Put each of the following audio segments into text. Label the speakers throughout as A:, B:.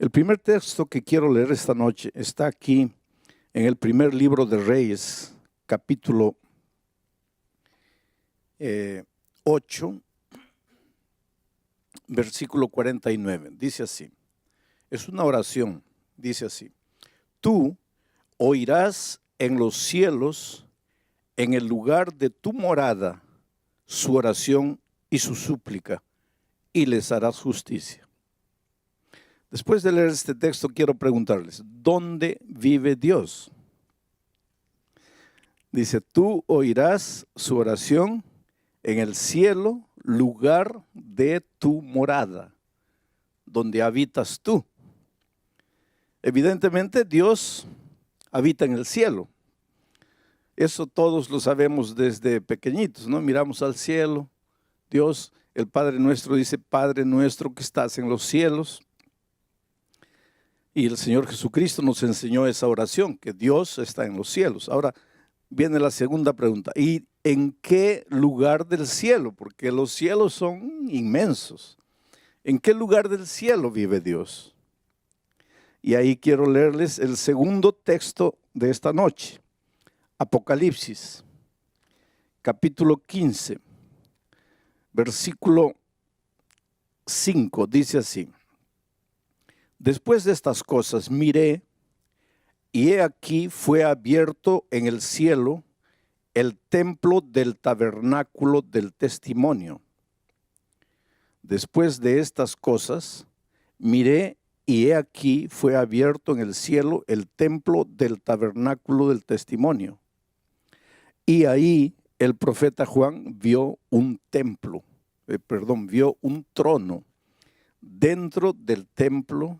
A: El primer texto que quiero leer esta noche está aquí en el primer libro de Reyes, capítulo 8, versículo 49. Dice así, es una oración, dice así: tú oirás en los cielos, en el lugar de tu morada, su oración y su súplica, y les harás justicia. Después de leer este texto, quiero preguntarles, ¿dónde vive Dios? Dice, tú oirás su oración en el cielo, lugar de tu morada, donde habitas tú. Evidentemente, Dios habita en el cielo. Eso todos lo sabemos desde pequeñitos, ¿no? Miramos al cielo. Dios, el Padre nuestro, dice, Padre nuestro que estás en los cielos. Y el Señor Jesucristo nos enseñó esa oración, que Dios está en los cielos. Ahora viene la segunda pregunta. ¿Y en qué lugar del cielo? Porque los cielos son inmensos. ¿En qué lugar del cielo vive Dios? Y ahí quiero leerles el segundo texto de esta noche. Apocalipsis, capítulo 15, versículo 5, dice así. Después de estas cosas miré, y he aquí fue abierto en el cielo el templo del tabernáculo del testimonio. Después de estas cosas miré, y he aquí fue abierto en el cielo el templo del tabernáculo del testimonio. Y ahí el profeta Juan vio un trono dentro del templo,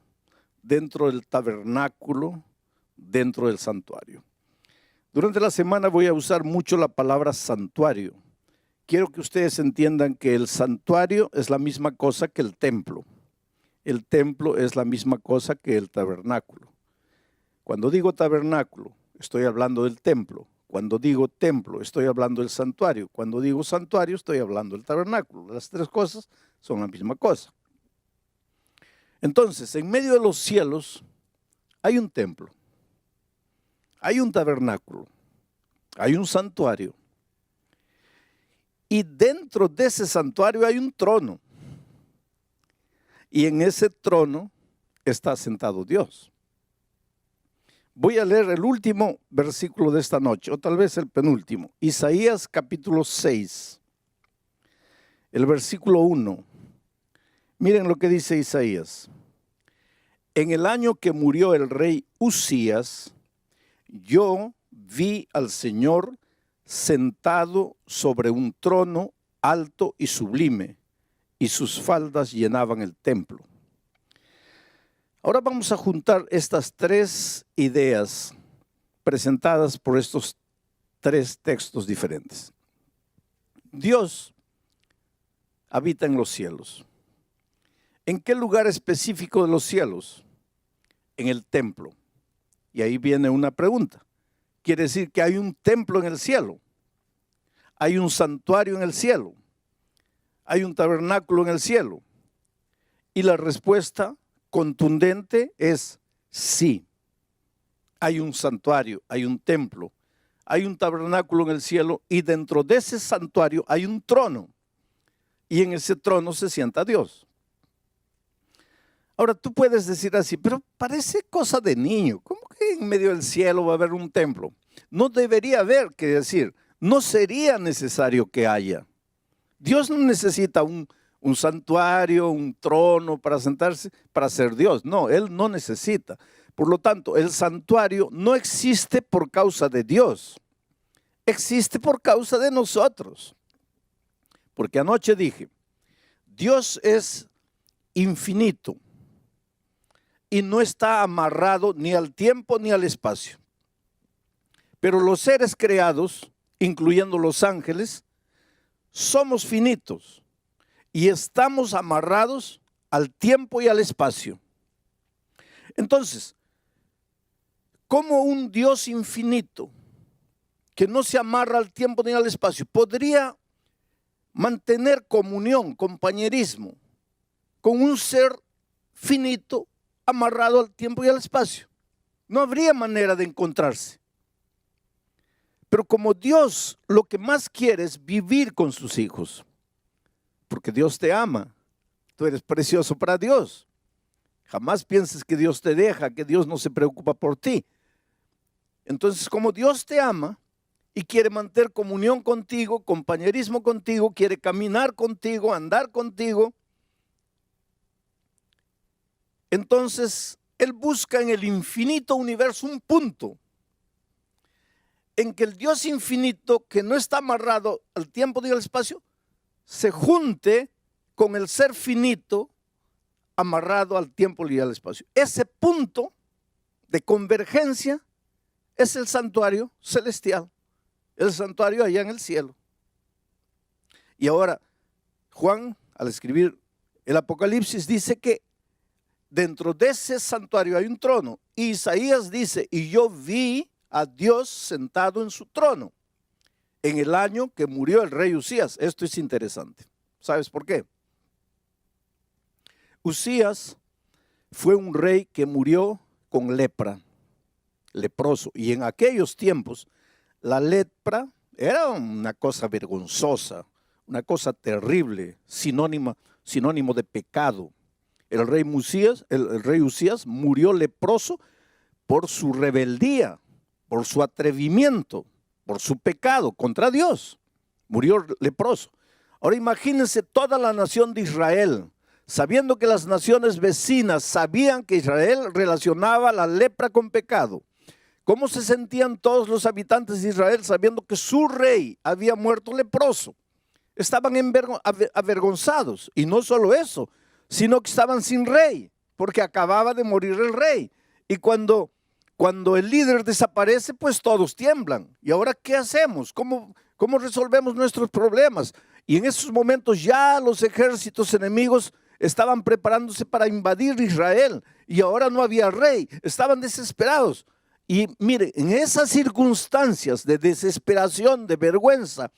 A: dentro del tabernáculo, dentro del santuario. Durante la semana voy a usar mucho la palabra santuario. Quiero que ustedes entiendan que el santuario es la misma cosa que el templo. El templo es la misma cosa que el tabernáculo. Cuando digo tabernáculo, estoy hablando del templo. Cuando digo templo, estoy hablando del santuario. Cuando digo santuario, estoy hablando del tabernáculo. Las tres cosas son la misma cosa. Entonces, en medio de los cielos hay un templo, hay un tabernáculo, hay un santuario. Y dentro de ese santuario hay un trono. Y en ese trono está sentado Dios. Voy a leer el último versículo de esta noche, o tal vez el penúltimo. Isaías capítulo 6, el versículo 1. Miren lo que dice Isaías. En el año que murió el rey Uzías, yo vi al Señor sentado sobre un trono alto y sublime, y sus faldas llenaban el templo. Ahora vamos a juntar estas tres ideas presentadas por estos tres textos diferentes. Dios habita en los cielos. ¿En qué lugar específico de los cielos? En el templo. Y ahí viene una pregunta. Quiere decir que hay un templo en el cielo. Hay un santuario en el cielo. Hay un tabernáculo en el cielo. Y la respuesta contundente es sí. Hay un santuario, hay un templo, hay un tabernáculo en el cielo y dentro de ese santuario hay un trono. Y en ese trono se sienta Dios. Ahora tú puedes decir así, pero parece cosa de niño. ¿Cómo que en medio del cielo va a haber un templo? No debería haber, que decir, no sería necesario que haya. Dios no necesita un santuario, un trono para sentarse, para ser Dios. No, Él no necesita. Por lo tanto, el santuario no existe por causa de Dios. Existe por causa de nosotros. Porque anoche dije, Dios es infinito y no está amarrado ni al tiempo ni al espacio. Pero los seres creados, incluyendo los ángeles, somos finitos y estamos amarrados al tiempo y al espacio. Entonces, ¿cómo un Dios infinito que no se amarra al tiempo ni al espacio podría mantener comunión, compañerismo con un ser finito amarrado al tiempo y al espacio. No habría manera de encontrarse. Pero como Dios lo que más quiere es vivir con sus hijos, porque Dios te ama, tú eres precioso para Dios. Jamás pienses que Dios te deja, que Dios no se preocupa por ti. Entonces, como Dios te ama y quiere mantener comunión contigo, compañerismo contigo, quiere caminar contigo, andar contigo, entonces Él busca en el infinito universo un punto en que el Dios infinito, que no está amarrado al tiempo y al espacio, se junte con el ser finito amarrado al tiempo y al espacio. Ese punto de convergencia es el santuario celestial, el santuario allá en el cielo. Y ahora, Juan, al escribir el Apocalipsis, dice que dentro de ese santuario hay un trono. Y Isaías dice, y yo vi a Dios sentado en su trono en el año que murió el rey Usías. Esto es interesante. ¿Sabes por qué? Usías fue un rey que murió con lepra, leproso. Y en aquellos tiempos la lepra era una cosa vergonzosa, una cosa terrible, sinónimo de pecado. El rey Usías murió leproso por su rebeldía, por su atrevimiento, por su pecado contra Dios. Murió leproso. Ahora imagínense toda la nación de Israel, sabiendo que las naciones vecinas sabían que Israel relacionaba la lepra con pecado. ¿Cómo se sentían todos los habitantes de Israel sabiendo que su rey había muerto leproso? Estaban avergonzados. Y no solo eso, sino que estaban sin rey, porque acababa de morir el rey. Y cuando el líder desaparece, pues todos tiemblan. ¿Y ahora qué hacemos? ¿Cómo resolvemos nuestros problemas? Y en esos momentos ya los ejércitos enemigos estaban preparándose para invadir Israel. Y ahora no había rey. Estaban desesperados. Y mire, en esas circunstancias de desesperación, de vergüenza,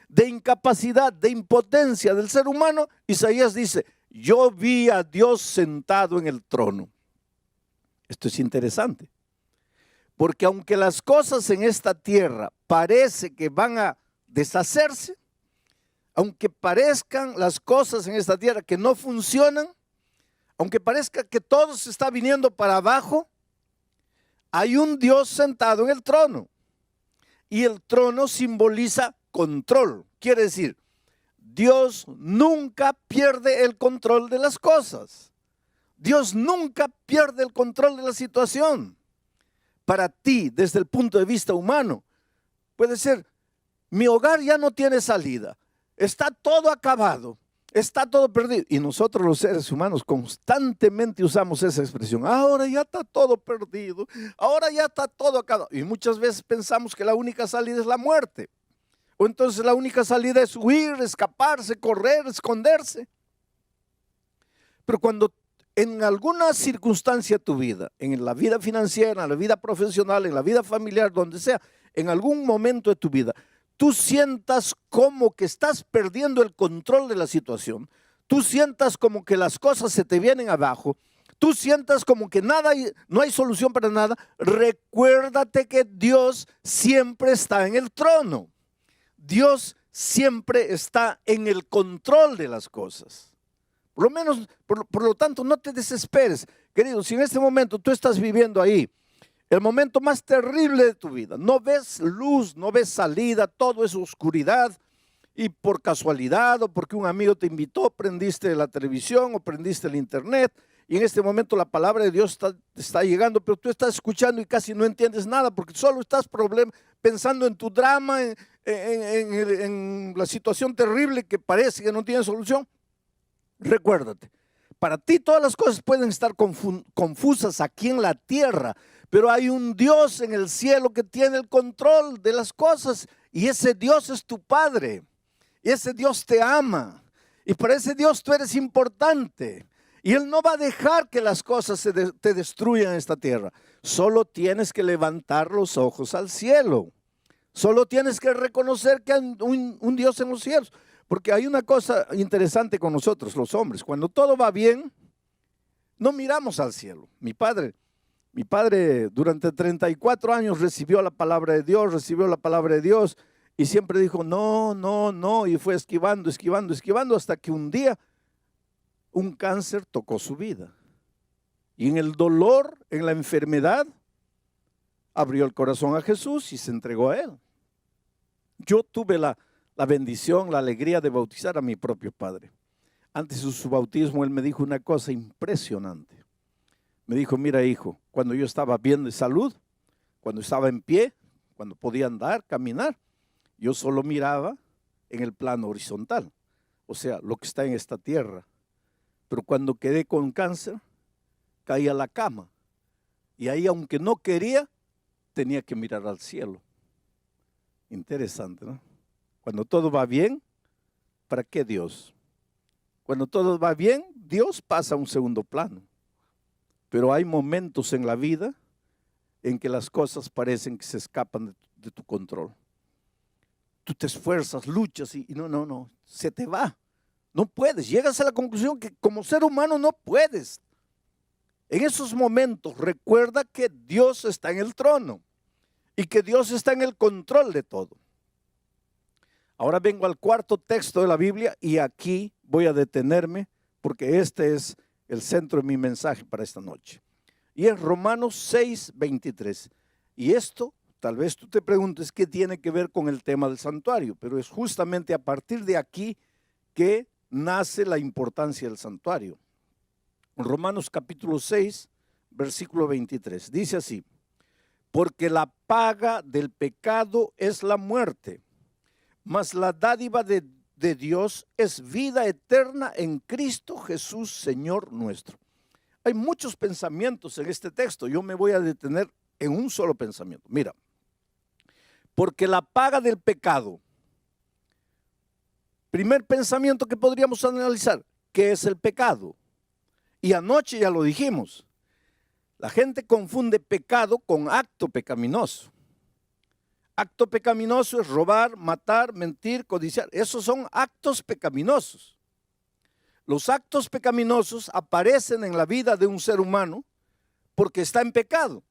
A: de incapacidad, de impotencia del ser humano, Isaías dice, yo vi a Dios sentado en el trono. Esto es interesante, porque aunque las cosas en esta tierra parece que van a deshacerse, aunque parezcan las cosas en esta tierra que no funcionan, aunque parezca que todo se está viniendo para abajo, hay un Dios sentado en el trono. Y el trono simboliza control. Quiere decir, Dios nunca pierde el control de las cosas. Dios nunca pierde el control de la situación. Para ti, desde el punto de vista humano, puede ser, mi hogar ya no tiene salida. Está todo acabado. Está todo perdido. Y nosotros los seres humanos constantemente usamos esa expresión. Ahora ya está todo perdido. Ahora ya está todo acabado. Y muchas veces pensamos que la única salida es la muerte. O entonces la única salida es huir, escaparse, correr, esconderse. Pero cuando en alguna circunstancia de tu vida, en la vida financiera, en la vida profesional, en la vida familiar, donde sea, en algún momento de tu vida, tú sientas como que estás perdiendo el control de la situación, tú sientas como que las cosas se te vienen abajo, tú sientas como que no hay solución para nada, recuérdate que Dios siempre está en el trono. Dios siempre está en el control de las cosas. Por lo menos, por lo tanto, no te desesperes. Querido, si en este momento tú estás viviendo ahí, el momento más terrible de tu vida, no ves luz, no ves salida, todo es oscuridad, y por casualidad o porque un amigo te invitó, prendiste la televisión o prendiste el internet, y en este momento la palabra de Dios está llegando, pero tú estás escuchando y casi no entiendes nada, porque solo estás pensando en tu drama, en la situación terrible que parece que no tiene solución. Recuérdate, para ti todas las cosas pueden estar confusas aquí en la tierra, pero hay un Dios en el cielo que tiene el control de las cosas, y ese Dios es tu Padre, y ese Dios te ama, y para ese Dios tú eres importante, y Él no va a dejar que las cosas te destruyan en esta tierra. Solo tienes que levantar los ojos al cielo, solo tienes que reconocer que hay un Dios en los cielos. Porque hay una cosa interesante con nosotros los hombres, cuando todo va bien, no miramos al cielo. Mi padre durante 34 años recibió la palabra de Dios, y siempre dijo, no, no, no, y fue esquivando, hasta que un día un cáncer tocó su vida. Y en el dolor, en la enfermedad, abrió el corazón a Jesús y se entregó a Él. Yo tuve la bendición, la alegría de bautizar a mi propio padre. Antes de su bautismo, él me dijo una cosa impresionante. Me dijo, mira hijo, cuando yo estaba bien de salud, cuando estaba en pie, cuando podía andar, caminar, yo solo miraba en el plano horizontal, o sea, lo que está en esta tierra. Pero cuando quedé con cáncer, caí a la cama. Y ahí, aunque no quería, tenía que mirar al cielo. Interesante, ¿no? Cuando todo va bien, ¿para qué Dios? Cuando todo va bien, Dios pasa a un segundo plano. Pero hay momentos en la vida en que las cosas parecen que se escapan de tu control. Tú te esfuerzas, luchas y no, se te va. No puedes. Llegas a la conclusión que como ser humano no puedes. En esos momentos recuerda que Dios está en el trono y que Dios está en el control de todo. Ahora vengo al cuarto texto de la Biblia y aquí voy a detenerme porque este es el centro de mi mensaje para esta noche. Y es Romanos 6:23. Y esto, tal vez tú te preguntes qué tiene que ver con el tema del santuario, pero es justamente a partir de aquí que nace la importancia del santuario. Romanos capítulo 6, versículo 23. Dice así, porque la paga del pecado es la muerte, mas la dádiva de Dios es vida eterna en Cristo Jesús, Señor nuestro. Hay muchos pensamientos en este texto. Yo me voy a detener en un solo pensamiento. Mira, porque la paga del pecado. Primer pensamiento que podríamos analizar, ¿qué es el pecado? Y anoche ya lo dijimos. La gente confunde pecado con acto pecaminoso. Acto pecaminoso es robar, matar, mentir, codiciar. Esos son actos pecaminosos. Los actos pecaminosos aparecen en la vida de un ser humano porque está en pecado.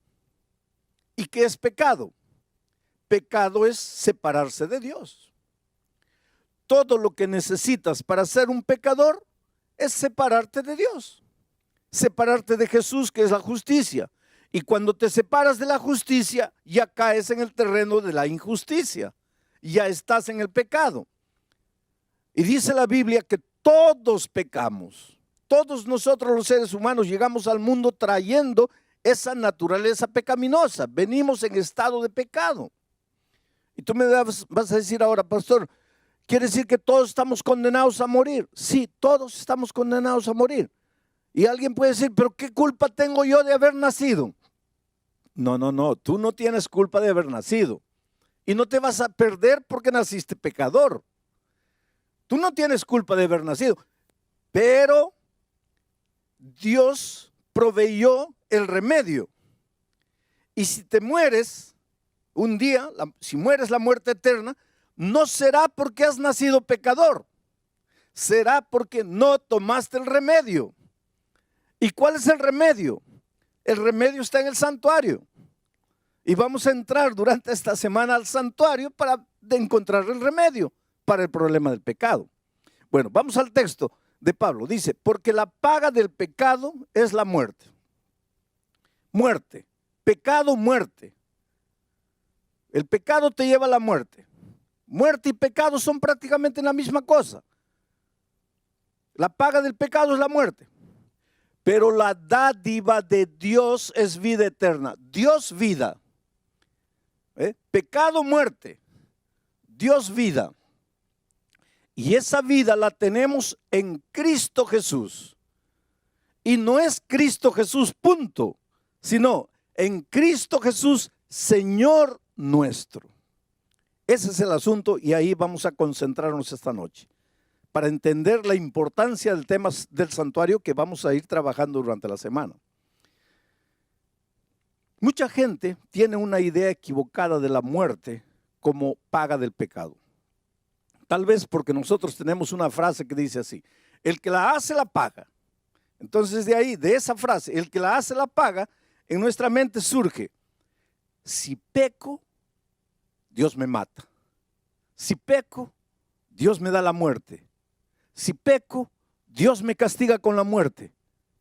A: ¿Y qué es pecado? Pecado es separarse de Dios. Todo lo que necesitas para ser un pecador es separarte de Dios. Separarte de Jesús, que es la justicia. Y cuando te separas de la justicia, ya caes en el terreno de la injusticia. Ya estás en el pecado. Y dice la Biblia que todos pecamos. Todos nosotros los seres humanos llegamos al mundo trayendo esa naturaleza pecaminosa. Venimos en estado de pecado. Y tú me vas a decir ahora, pastor, ¿quiere decir que todos estamos condenados a morir? Sí, todos estamos condenados a morir. Y alguien puede decir, pero ¿qué culpa tengo yo de haber nacido? No, tú no tienes culpa de haber nacido. Y no te vas a perder porque naciste pecador. Tú no tienes culpa de haber nacido. Pero Dios proveyó el remedio. Y si te mueres un día, si mueres la muerte eterna, no será porque has nacido pecador. Será porque no tomaste el remedio. ¿Y cuál es el remedio? El remedio está en el santuario. Y vamos a entrar durante esta semana al santuario para encontrar el remedio para el problema del pecado. Bueno, vamos al texto de Pablo. Dice, porque la paga del pecado es la muerte. Muerte. Pecado, muerte. El pecado te lleva a la muerte. Muerte y pecado son prácticamente la misma cosa. La paga del pecado es la muerte. Pero la dádiva de Dios es vida eterna. Dios vida. Pecado, muerte. Dios vida. Y esa vida la tenemos en Cristo Jesús. Y no es Cristo Jesús, punto. Sino en Cristo Jesús, Señor nuestro. Ese es el asunto y ahí vamos a concentrarnos esta noche para entender la importancia del tema del santuario que vamos a ir trabajando durante la semana. Mucha gente tiene una idea equivocada de la muerte como paga del pecado. Tal vez porque nosotros tenemos una frase que dice así, el que la hace la paga. Entonces de ahí, de esa frase, el que la hace la paga, en nuestra mente surge: si peco, Dios me mata. Si peco, Dios me da la muerte. Si peco, Dios me castiga con la muerte.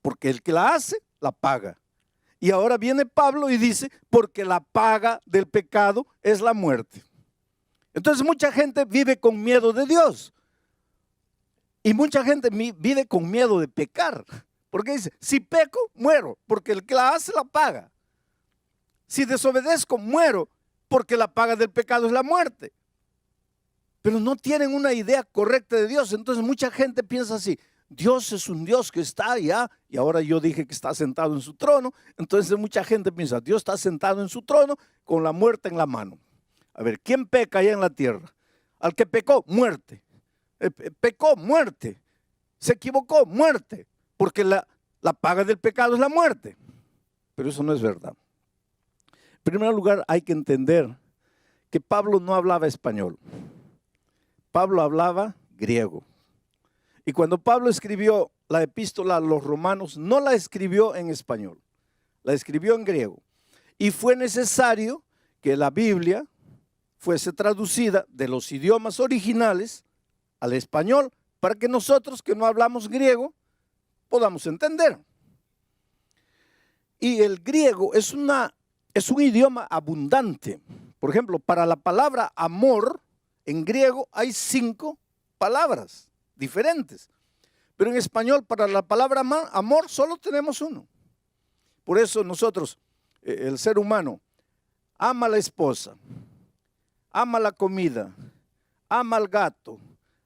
A: Porque el que la hace, la paga. Y ahora viene Pablo y dice: porque la paga del pecado es la muerte. Entonces mucha gente vive con miedo de Dios. Y mucha gente vive con miedo de pecar. Porque dice: si peco, muero. Porque el que la hace, la paga. Si desobedezco, muero. Porque la paga del pecado es la muerte. Pero no tienen una idea correcta de Dios. Entonces mucha gente piensa así: Dios es un Dios que está allá, y ahora yo dije que está sentado en su trono. Entonces mucha gente piensa: Dios está sentado en su trono con la muerte en la mano. A ver, ¿quién peca allá en la tierra? Al que pecó, muerte. Pecó, muerte. Se equivocó, muerte. Porque la paga del pecado es la muerte. Pero eso no es verdad. En primer lugar, hay que entender que Pablo no hablaba español. Pablo hablaba griego. Y cuando Pablo escribió la epístola a los romanos, no la escribió en español, la escribió en griego. Y fue necesario que la Biblia fuese traducida de los idiomas originales al español, para que nosotros que no hablamos griego podamos entender. Y el griego es un idioma abundante. Por ejemplo, para la palabra amor, en griego hay 5 palabras diferentes. Pero en español, para la palabra amor, solo tenemos 1. Por eso nosotros, el ser humano, ama a la esposa, ama la comida, ama al gato,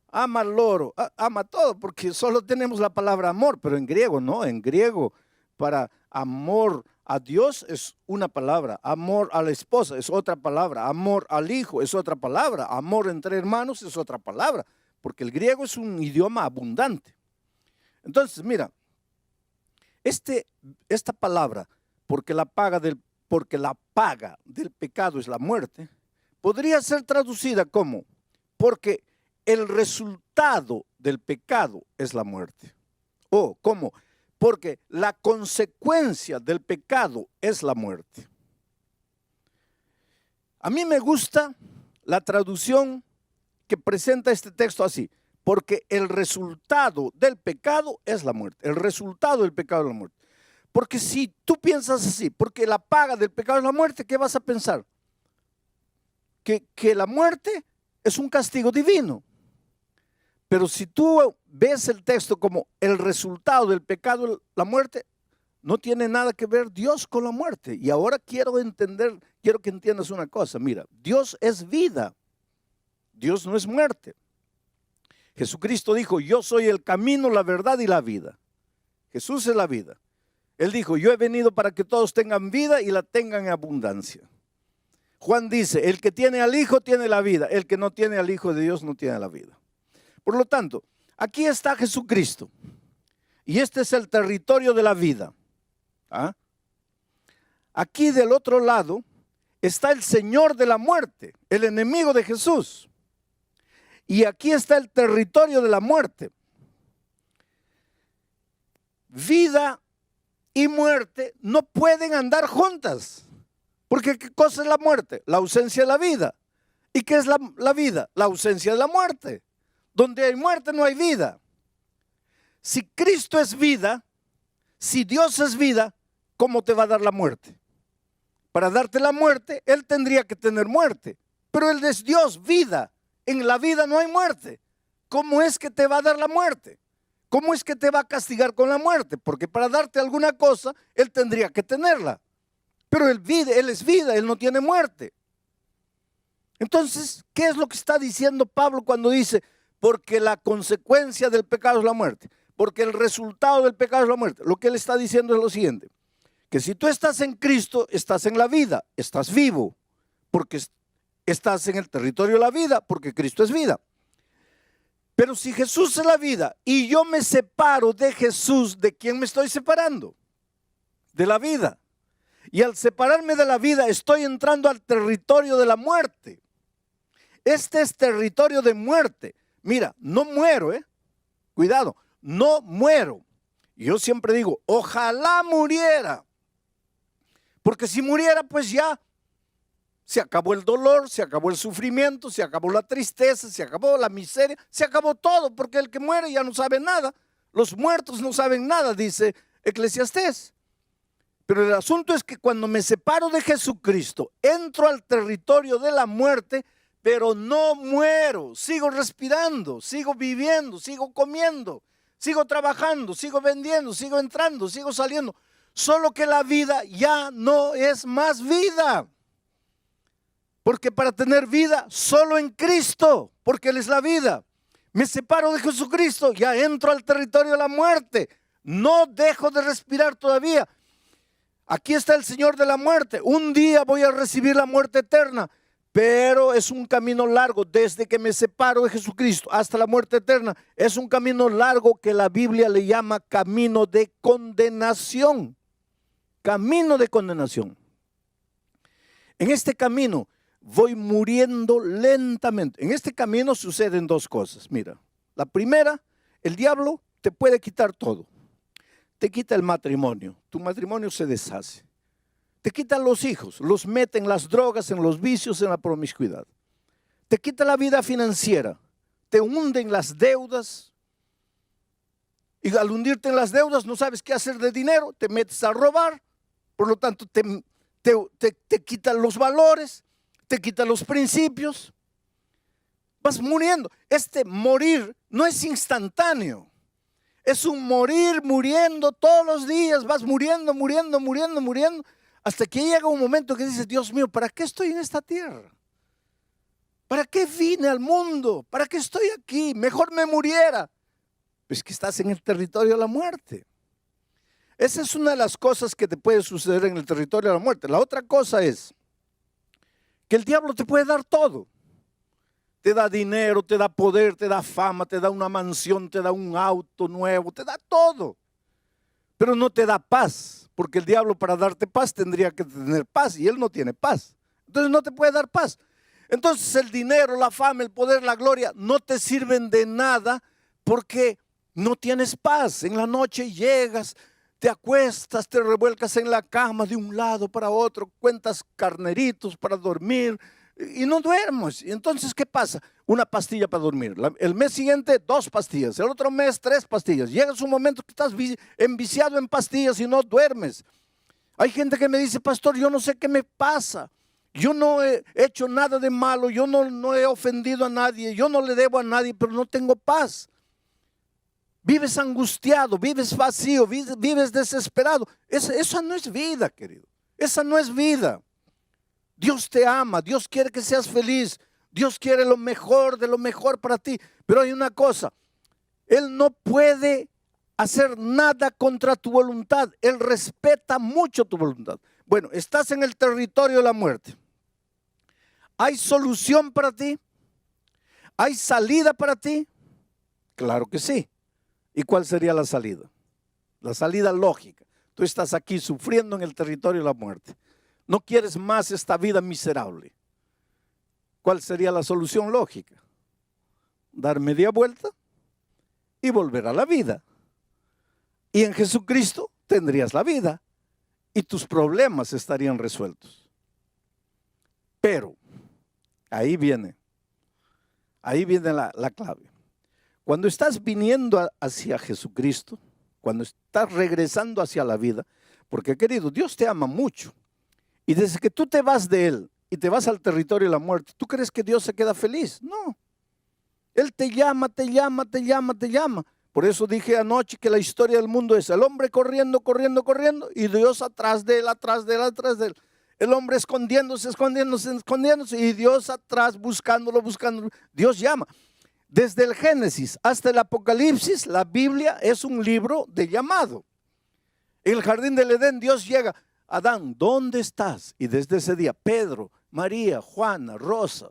A: ama al loro, ama todo, porque solo tenemos la palabra amor. Pero en griego no, en griego para amor a Dios es una palabra, amor a la esposa es otra palabra, amor al hijo es otra palabra, amor entre hermanos es otra palabra, porque el griego es un idioma abundante. Entonces, mira, esta palabra, porque la paga del pecado es la muerte, podría ser traducida como: porque el resultado del pecado es la muerte. O como: porque la consecuencia del pecado es la muerte. A mí me gusta la traducción que presenta este texto así: porque el resultado del pecado es la muerte. El resultado del pecado es la muerte. Porque si tú piensas así, porque la paga del pecado es la muerte, ¿qué vas a pensar? Que la muerte es un castigo divino. Pero si tú ves el texto como el resultado del pecado, la muerte, no tiene nada que ver Dios con la muerte. Y ahora quiero que entiendas una cosa. Mira, Dios es vida. Dios no es muerte. Jesucristo dijo: yo soy el camino, la verdad y la vida. Jesús es la vida. Él dijo: yo he venido para que todos tengan vida y la tengan en abundancia. Juan dice: el que tiene al Hijo tiene la vida. El que no tiene al Hijo de Dios no tiene la vida. Por lo tanto, aquí está Jesucristo. Y este es el territorio de la vida. Aquí del otro lado está el Señor de la muerte, el enemigo de Jesús. Y aquí está el territorio de la muerte. Vida y muerte no pueden andar juntas. Porque ¿qué cosa es la muerte? La ausencia de la vida. ¿Y qué es la vida? La ausencia de la muerte. Donde hay muerte no hay vida. Si Cristo es vida, si Dios es vida, ¿cómo te va a dar la muerte? Para darte la muerte, Él tendría que tener muerte. Pero Él es Dios, vida. En la vida no hay muerte. ¿Cómo es que te va a dar la muerte? ¿Cómo es que te va a castigar con la muerte? Porque para darte alguna cosa, Él tendría que tenerla. Pero Él es vida, Él no tiene muerte. Entonces, ¿qué es lo que está diciendo Pablo cuando dice: porque la consecuencia del pecado es la muerte? Porque el resultado del pecado es la muerte. Lo que él está diciendo es lo siguiente: que si tú estás en Cristo, estás en la vida, estás vivo, porque estás en el territorio de la vida, porque Cristo es vida. Pero si Jesús es la vida y yo me separo de Jesús, ¿de quién me estoy separando? De la vida. Y al separarme de la vida, estoy entrando al territorio de la muerte. Este es territorio de muerte. Mira, no muero, cuidado, no muero. Y yo siempre digo, ojalá muriera. Porque si muriera, pues ya se acabó el dolor, se acabó el sufrimiento, se acabó la tristeza, se acabó la miseria, se acabó todo, porque el que muere ya no sabe nada. Los muertos no saben nada, dice Eclesiastés. Pero el asunto es que cuando me separo de Jesucristo, entro al territorio de la muerte, pero no muero, sigo respirando, sigo viviendo, sigo comiendo, sigo trabajando, sigo vendiendo, sigo entrando, sigo saliendo. Solo que la vida ya no es más vida. Porque para tener vida, solo en Cristo, porque Él es la vida. Me separo de Jesucristo, ya entro al territorio de la muerte. No dejo de respirar todavía. Aquí está el Señor de la muerte. Un día voy a recibir la muerte eterna, pero es un camino largo. Desde que me separo de Jesucristo hasta la muerte eterna, es un camino largo que la Biblia le llama camino de condenación. Camino de condenación. En este camino voy muriendo lentamente. En este camino suceden dos cosas. Mira, la primera, el diablo te puede quitar todo. Te quita el matrimonio, tu matrimonio se deshace. Te quita los hijos, los mete en las drogas, en los vicios, en la promiscuidad. Te quita la vida financiera, te hunde en las deudas. Y al hundirte en las deudas no sabes qué hacer de dinero, te metes a robar. Por lo tanto te quitan los valores, te quitan los principios. Vas muriendo. Este morir no es instantáneo. Es un morir, muriendo todos los días. Vas muriendo, muriendo, muriendo, muriendo. Hasta que llega un momento que dices, Dios mío, ¿para qué estoy en esta tierra? ¿Para qué vine al mundo? ¿Para qué estoy aquí? Mejor me muriera. Pues que estás en el territorio de la muerte. Esa es una de las cosas que te puede suceder en el territorio de la muerte. La otra cosa es que el diablo te puede dar todo. Te da dinero, te da poder, te da fama, te da una mansión, te da un auto nuevo, te da todo. Pero no te da paz, porque el diablo para darte paz tendría que tener paz y él no tiene paz. Entonces no te puede dar paz. Entonces el dinero, la fama, el poder, la gloria no te sirven de nada porque no tienes paz. En la noche llegas, te acuestas, te revuelcas en la cama de un lado para otro, cuentas carneritos para dormir y no duermes. Y entonces, ¿qué pasa? Una pastilla para dormir. El mes siguiente, 2 pastillas. El otro mes, 3 pastillas. Llegas un momento que estás enviciado en pastillas y no duermes. Hay gente que me dice, pastor, yo no sé qué me pasa. Yo no he hecho nada de malo. Yo no he ofendido a nadie. Yo no le debo a nadie, pero no tengo paz. Vives angustiado, vives vacío, vives desesperado. Esa no es vida, querido. Esa no es vida. Dios te ama, Dios quiere que seas feliz, Dios quiere lo mejor de lo mejor para ti. Pero hay una cosa, Él no puede hacer nada contra tu voluntad. Él respeta mucho tu voluntad. Bueno, estás en el territorio de la muerte. ¿Hay solución para ti? ¿Hay salida para ti? Claro que sí. ¿Y cuál sería la salida? La salida lógica. Tú estás aquí sufriendo en el territorio de la muerte. No quieres más esta vida miserable. ¿Cuál sería la solución lógica? Dar media vuelta y volver a la vida. Y en Jesucristo tendrías la vida y tus problemas estarían resueltos. Pero ahí viene la clave. Cuando estás viniendo hacia Jesucristo, cuando estás regresando hacia la vida, porque querido, Dios te ama mucho. Y desde que tú te vas de Él y te vas al territorio de la muerte, ¿tú crees que Dios se queda feliz? No. Él te llama, te llama, te llama, te llama. Por eso dije anoche que la historia del mundo es el hombre corriendo, corriendo, corriendo y Dios atrás de él, atrás de él, atrás de él. El hombre escondiéndose, escondiéndose, escondiéndose y Dios atrás buscándolo, buscándolo. Dios llama. Desde el Génesis hasta el Apocalipsis, la Biblia es un libro de llamado. En el jardín del Edén Dios llega. Adán, ¿dónde estás? Y desde ese día, Pedro, María, Juana, Rosa,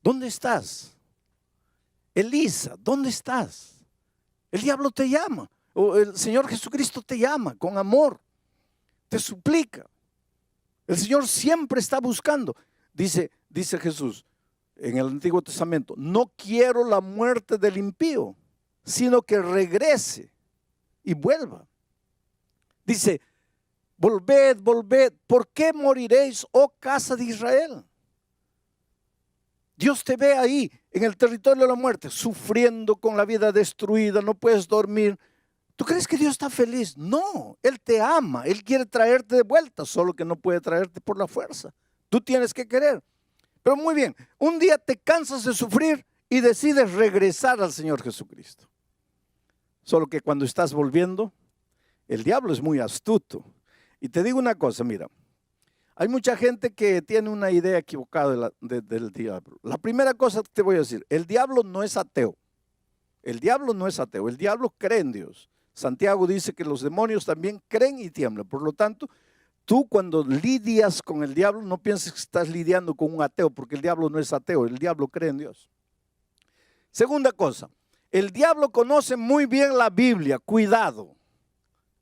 A: ¿dónde estás? Elisa, ¿dónde estás? El diablo te llama, o el Señor Jesucristo te llama con amor, te suplica. El Señor siempre está buscando. Dice Jesús en el Antiguo Testamento, no quiero la muerte del impío, sino que regrese y vuelva. Dice, volved, volved, ¿por qué moriréis, oh casa de Israel? Dios te ve ahí en el territorio de la muerte, sufriendo con la vida destruida, no puedes dormir. ¿Tú crees que Dios está feliz? No, Él te ama, Él quiere traerte de vuelta, solo que no puede traerte por la fuerza. Tú tienes que querer. Pero muy bien, un día te cansas de sufrir y decides regresar al Señor Jesucristo. Solo que cuando estás volviendo, el diablo es muy astuto. Y te digo una cosa, mira, hay mucha gente que tiene una idea equivocada del diablo. La primera cosa que te voy a decir, el diablo no es ateo. El diablo no es ateo, el diablo cree en Dios. Santiago dice que los demonios también creen y tiemblan. Por lo tanto, tú cuando lidias con el diablo, no pienses que estás lidiando con un ateo, porque el diablo no es ateo, el diablo cree en Dios. Segunda cosa, el diablo conoce muy bien la Biblia, cuidado,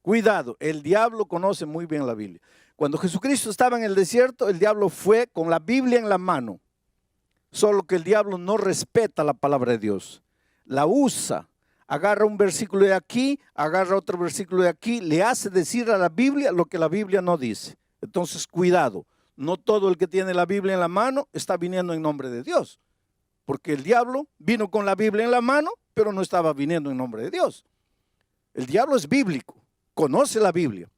A: cuidado, el diablo conoce muy bien la Biblia. Cuando Jesucristo estaba en el desierto, el diablo fue con la Biblia en la mano, solo que el diablo no respeta la palabra de Dios, la usa. Agarra un versículo de aquí, agarra otro versículo de aquí, le hace decir a la Biblia lo que la Biblia no dice. Entonces, cuidado, no todo el que tiene la Biblia en la mano está viniendo en nombre de Dios. Porque el diablo vino con la Biblia en la mano, pero no estaba viniendo en nombre de Dios. El diablo es bíblico, conoce la Biblia.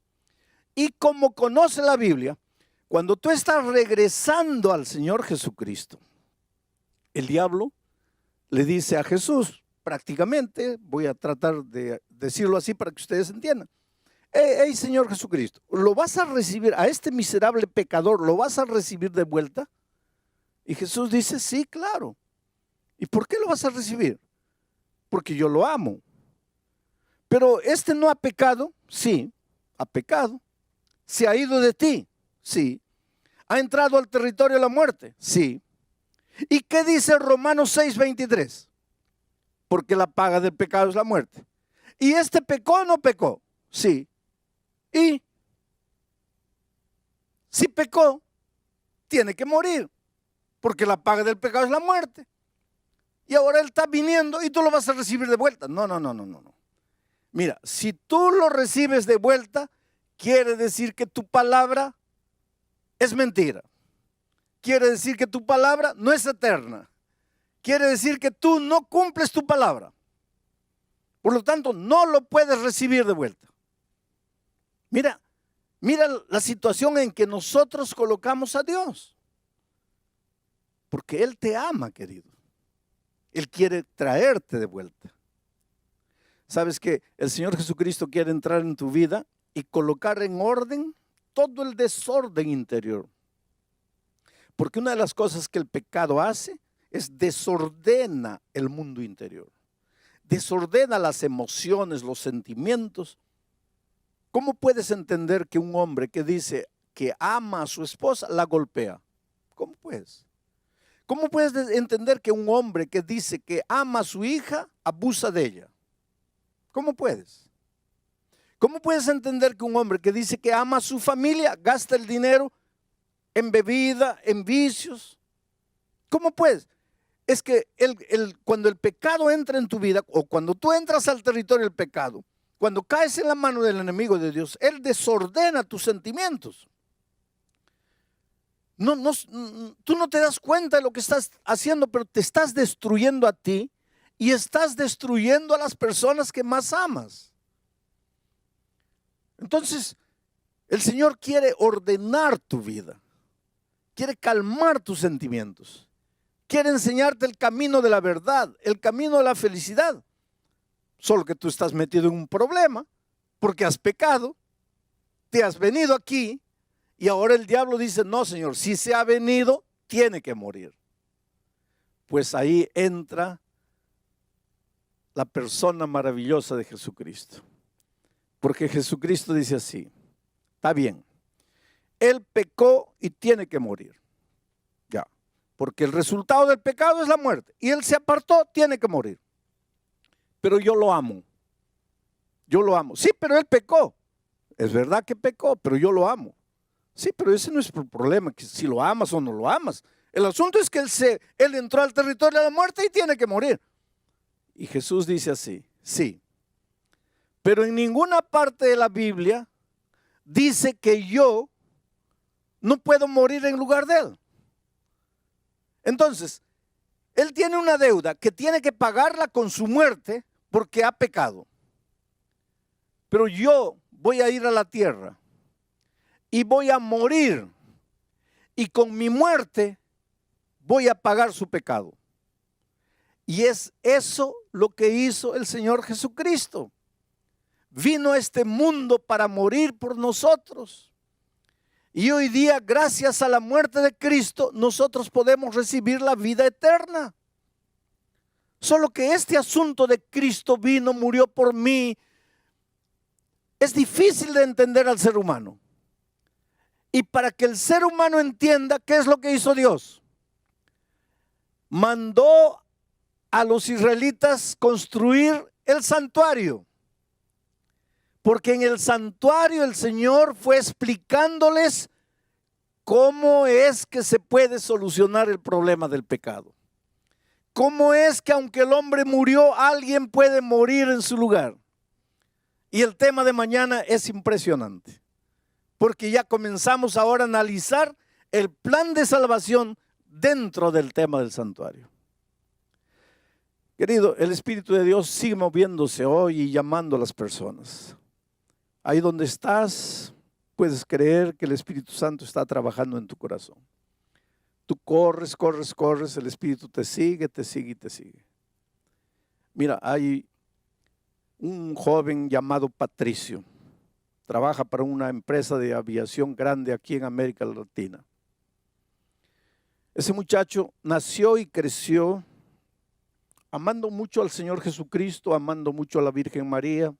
A: Y como conoce la Biblia, cuando tú estás regresando al Señor Jesucristo, el diablo le dice a Jesús, prácticamente, voy a tratar de decirlo así para que ustedes entiendan. Hey, Señor Jesucristo, ¿lo vas a recibir a este miserable pecador? ¿Lo vas a recibir de vuelta? Y Jesús dice, sí, claro. ¿Y por qué lo vas a recibir? Porque yo lo amo. Pero este no ha pecado, sí, ha pecado. Se ha ido de ti, sí. Ha entrado al territorio de la muerte, sí. ¿Y qué dice Romanos 6:23? Porque la paga del pecado es la muerte. ¿Y este pecó o no pecó? Sí. Y si pecó, tiene que morir, porque la paga del pecado es la muerte. Y ahora él está viniendo y tú lo vas a recibir de vuelta. No. Mira, si tú lo recibes de vuelta, quiere decir que tu palabra es mentira. Quiere decir que tu palabra no es eterna. Quiere decir que tú no cumples tu palabra. Por lo tanto, no lo puedes recibir de vuelta. Mira la situación en que nosotros colocamos a Dios. Porque Él te ama, querido. Él quiere traerte de vuelta. ¿Sabes que el Señor Jesucristo quiere entrar en tu vida y colocar en orden todo el desorden interior? Porque una de las cosas que el pecado hace es desordena el mundo interior. Desordena las emociones, los sentimientos. ¿Cómo puedes entender que un hombre que dice que ama a su esposa la golpea? ¿Cómo puedes? ¿Cómo puedes entender que un hombre que dice que ama a su hija abusa de ella? ¿Cómo puedes? ¿Cómo puedes entender que un hombre que dice que ama a su familia gasta el dinero en bebida, en vicios? ¿Cómo puedes? Es que cuando el pecado entra en tu vida, o cuando tú entras al territorio del pecado, cuando caes en la mano del enemigo de Dios, Él desordena tus sentimientos. Tú no te das cuenta de lo que estás haciendo, pero te estás destruyendo a ti y estás destruyendo a las personas que más amas. Entonces, el Señor quiere ordenar tu vida, quiere calmar tus sentimientos, quiere enseñarte el camino de la verdad, el camino de la felicidad. Solo que tú estás metido en un problema porque has pecado, te has venido aquí. Y ahora el diablo dice, no, Señor, si se ha venido, tiene que morir. Pues ahí entra la persona maravillosa de Jesucristo. Porque Jesucristo dice así, está bien, Él pecó y tiene que morir. Ya, porque el resultado del pecado es la muerte. Y Él se apartó, tiene que morir. Pero yo lo amo. Yo lo amo. Sí, pero Él pecó. Es verdad que pecó, pero yo lo amo. Sí, pero ese no es el problema, que si lo amas o no lo amas. El asunto es que él entró al territorio de la muerte y tiene que morir. Y Jesús dice así, sí, Pero en ninguna parte de la Biblia dice que yo no puedo morir en lugar de él. Entonces, él tiene una deuda que tiene que pagarla con su muerte porque ha pecado. Pero yo voy a ir a la tierra y voy a morir, y con mi muerte voy a pagar su pecado. Y es eso lo que hizo el Señor Jesucristo. Vino a este mundo para morir por nosotros. Y hoy día, gracias a la muerte de Cristo, nosotros podemos recibir la vida eterna. Solo que este asunto de Cristo vino, murió por mí, es difícil de entender al ser humano. Y para que el ser humano entienda, ¿qué es lo que hizo Dios? Mandó a los israelitas construir el santuario. Porque en el santuario el Señor fue explicándoles cómo es que se puede solucionar el problema del pecado. Cómo es que aunque el hombre murió, alguien puede morir en su lugar. Y el tema de mañana es impresionante, porque ya comenzamos ahora a analizar el plan de salvación dentro del tema del santuario. Querido, el Espíritu de Dios sigue moviéndose hoy y llamando a las personas. Ahí donde estás, puedes creer que el Espíritu Santo está trabajando en tu corazón. Tú corres, corres, corres, el Espíritu te sigue, te sigue y te sigue. Mira, hay un joven llamado Patricio. Trabaja para una empresa de aviación grande aquí en América Latina. Ese muchacho nació y creció amando mucho al Señor Jesucristo, amando mucho a la Virgen María,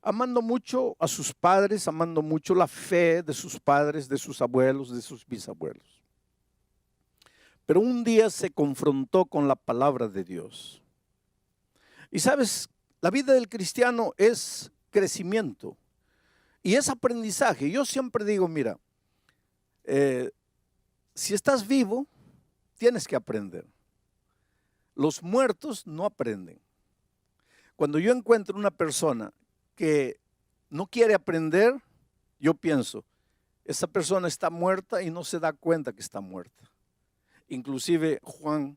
A: amando mucho a sus padres, amando mucho la fe de sus padres, de sus abuelos, de sus bisabuelos. Pero un día se confrontó con la palabra de Dios. Y sabes, la vida del cristiano es crecimiento y es aprendizaje. Yo siempre digo, mira, si estás vivo, tienes que aprender. Los muertos no aprenden. Cuando yo encuentro una persona que no quiere aprender, yo pienso, esa persona está muerta y no se da cuenta que está muerta. Inclusive Juan,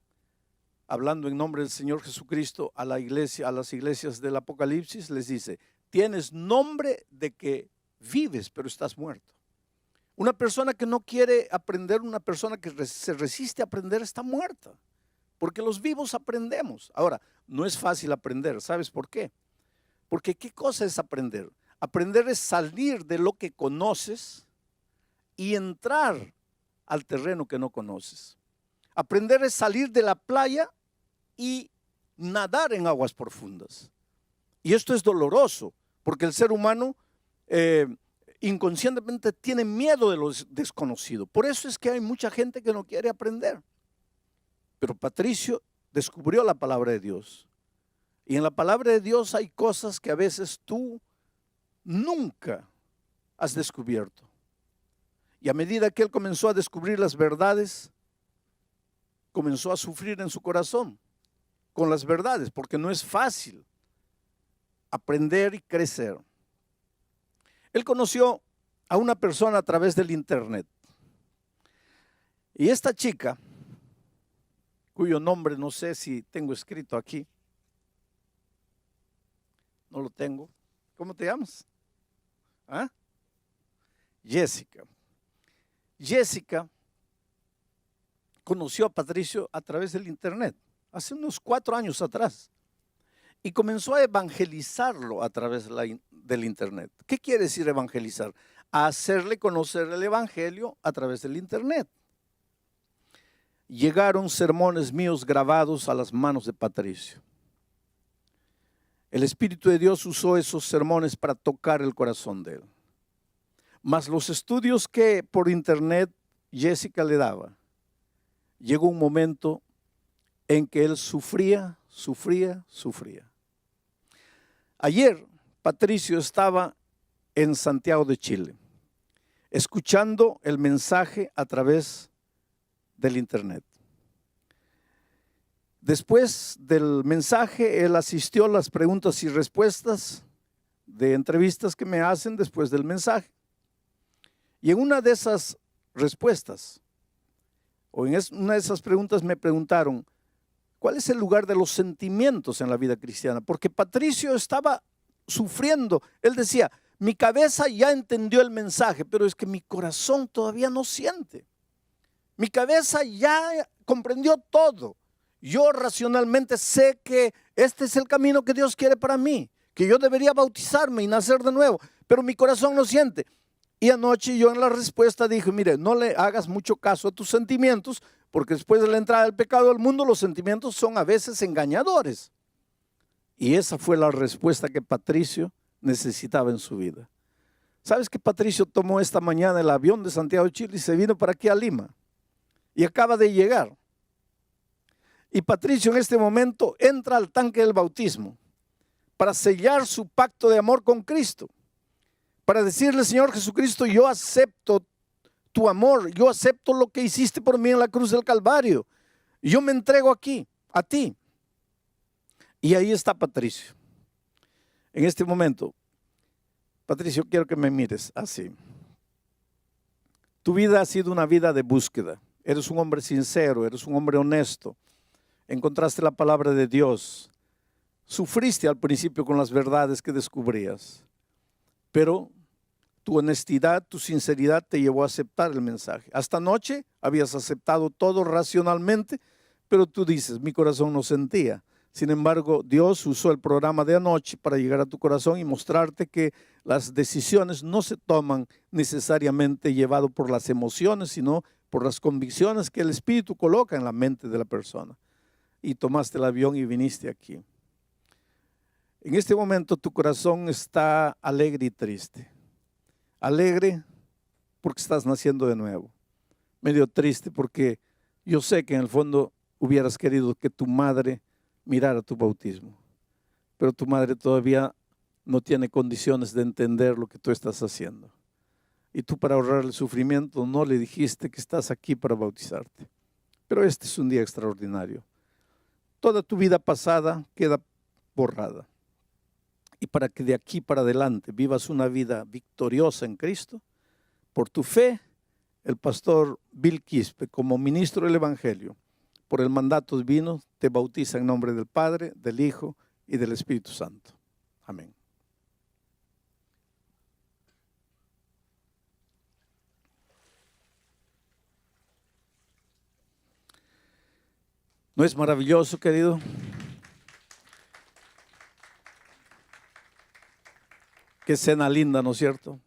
A: hablando en nombre del Señor Jesucristo a la iglesia, a las iglesias del Apocalipsis, les dice, tienes nombre de que vives, pero estás muerto. Una persona que no quiere aprender, una persona que se resiste a aprender, está muerta. Porque los vivos aprendemos. Ahora, no es fácil aprender. ¿Sabes por qué? Porque ¿qué cosa es aprender? Aprender es salir de lo que conoces y entrar al terreno que no conoces. Aprender es salir de la playa y nadar en aguas profundas. Y esto es doloroso, porque el ser humano inconscientemente tiene miedo de lo desconocido. Por eso es que hay mucha gente que no quiere aprender. Pero Patricio descubrió la palabra de Dios. Y en la palabra de Dios hay cosas que a veces tú nunca has descubierto. Y a medida que él comenzó a descubrir las verdades, comenzó a sufrir en su corazón con las verdades, porque no es fácil aprender y crecer. Él conoció a una persona a través del internet. Y esta chica, cuyo nombre no sé si tengo escrito aquí, no lo tengo. ¿Cómo te llamas? ¿Ah? Jessica. Jessica conoció a Patricio a través del internet, hace unos 4 años atrás, y comenzó a evangelizarlo a través del internet. ¿Qué quiere decir evangelizar? A hacerle conocer el evangelio a través del internet. Llegaron sermones míos grabados a las manos de Patricio. El Espíritu de Dios usó esos sermones para tocar el corazón de él. Mas los estudios que por internet Jessica le daba, llegó un momento en que él sufría. Ayer Patricio estaba en Santiago de Chile, escuchando el mensaje a través del internet. Después del mensaje, él asistió a las preguntas y respuestas de entrevistas que me hacen después del mensaje. Y en una de esas respuestas, o en una de esas preguntas me preguntaron, ¿cuál es el lugar de los sentimientos en la vida cristiana? Porque Patricio estaba sufriendo. Él decía, mi cabeza ya entendió el mensaje, pero es que mi corazón todavía no siente. Mi cabeza ya comprendió todo. Yo racionalmente sé que este es el camino que Dios quiere para mí, que yo debería bautizarme y nacer de nuevo, pero mi corazón no siente. Y anoche yo en la respuesta dije, mire, no le hagas mucho caso a tus sentimientos, porque después de la entrada del pecado al mundo, los sentimientos son a veces engañadores. Y esa fue la respuesta que Patricio necesitaba en su vida. ¿Sabes que Patricio tomó esta mañana el avión de Santiago de Chile y se vino para aquí a Lima? Y acaba de llegar. Y Patricio en este momento entra al tanque del bautismo para sellar su pacto de amor con Cristo. Para decirle, Señor Jesucristo, yo acepto tu amor, yo acepto lo que hiciste por mí en la cruz del Calvario. Yo me entrego aquí, a ti. Y ahí está Patricio. En este momento, Patricio, quiero que me mires así. Tu vida ha sido una vida de búsqueda. Eres un hombre sincero, eres un hombre honesto. Encontraste la palabra de Dios. Sufriste al principio con las verdades que descubrías. Pero tu honestidad, tu sinceridad te llevó a aceptar el mensaje. Hasta anoche habías aceptado todo racionalmente, pero tú dices, mi corazón no sentía. Sin embargo, Dios usó el programa de anoche para llegar a tu corazón y mostrarte que las decisiones no se toman necesariamente llevado por las emociones, sino por las convicciones que el Espíritu coloca en la mente de la persona. Y tomaste el avión y viniste aquí. En este momento tu corazón está alegre y triste. Alegre porque estás naciendo de nuevo. Medio triste porque yo sé que en el fondo hubieras querido que tu madre mirara tu bautismo. Pero tu madre todavía no tiene condiciones de entender lo que tú estás haciendo. Y tú, para ahorrar el sufrimiento, no le dijiste que estás aquí para bautizarte. Pero este es un día extraordinario. Toda tu vida pasada queda borrada. Y para que de aquí para adelante vivas una vida victoriosa en Cristo, por tu fe, el pastor Bill Quispe, como ministro del Evangelio, por el mandato divino, te bautiza en nombre del Padre, del Hijo y del Espíritu Santo. Amén. ¿No es maravilloso, querido? Qué cena linda, ¿no es cierto?